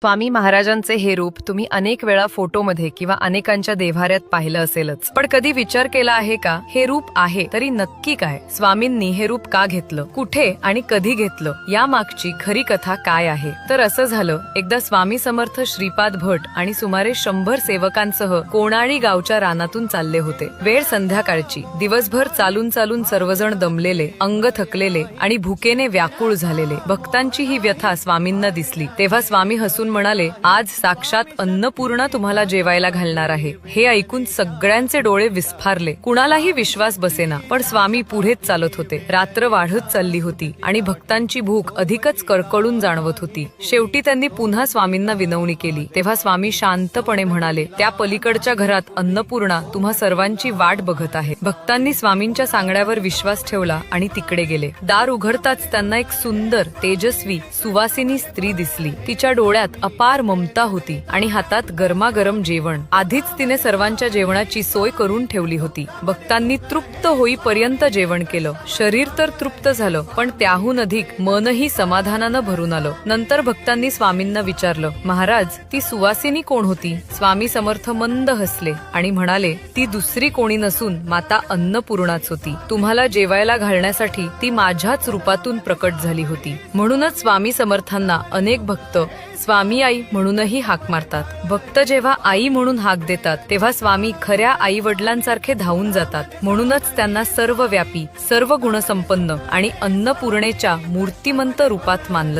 स्वामी महाराजांचे हे रूप तुम्ही अनेक वेळा फोटोमध्ये किंवा अनेकांच्या देव्हाऱ्यात पाहिलं असेलच, पण कधी विचार केला आहे का हे रूप आहे तरी नक्की काय? स्वामींनी हे रूप का घेतलं, कुठे आणि कधी घेतलं, या मागची खरी कथा काय आहे? तर असं झालं, एकदा स्वामी समर्थ श्रीपाद भट आणि सुमारे 100 सेवकांसह कोणाळी गावच्या रानातून चालले होते. वेळ संध्याकाळची. दिवसभर चालून चालून सर्वजण दमलेले, अंग थकलेले आणि भुकेने व्याकुळ झालेले. भक्तांची ही व्यथा स्वामींना दिसली. तेव्हा स्वामी हसून म्हणाले, आज साक्षात अन्नपूर्णा तुम्हाला जेवायला घालणार आहे. हे ऐकून सगळ्यांचे डोळे विस्फारले. कुणालाही विश्वास बसेना, पण स्वामी पुढेच चालत होते. रात्र वाढत चालली होती आणि भक्तांची भूक अधिकच करकळून जाणवत होती. शेवटी त्यांनी पुन्हा स्वामींना विनवणी केली. तेव्हा स्वामी शांतपणे म्हणाले, त्या पलीकडच्या घरात अन्नपूर्णा तुम्हा सर्वांची वाट बघत आहे. भक्तांनी स्वामींच्या सांगण्यावर विश्वास ठेवला आणि तिकडे गेले. दार उघडताच त्यांना एक सुंदर, तेजस्वी, सुवासिनी स्त्री दिसली. तिच्या डोळ्यात अपार ममता होती आणि हातात गरमागरम जेवण. आधीच तिने सर्वांच्या जेवणाची सोय करून ठेवली होती. भक्तांनी तृप्त होईपर्यंत जेवण केलं. शरीर तर तृप्त झालं, पण त्याहून अधिक मनही समाधानानं भरून आलं. नंतर भक्तांनी स्वामींना विचारलं, महाराज, ती सुवासिनी कोण होती? स्वामी समर्थ मंद हसले आणि म्हणाले, ती दुसरी कोणी नसून माता अन्नपूर्णाच होती. तुम्हाला जेवायला घालण्यासाठी ती माझ्याच रूपातून प्रकट झाली होती. म्हणूनच स्वामी समर्थांना अनेक भक्त स्वामी आई म्हणूनही हाक मारतात. भक्त जेव्हा आई म्हणून हाक देतात तेव्हा स्वामी खऱ्या आई वडिलांसारखे धावून जातात. म्हणूनच त्यांना सर्वव्यापी, सर्व गुणसंपन्न आणि अन्नपूर्णेच्या मूर्तिमंत रूपात मानलं.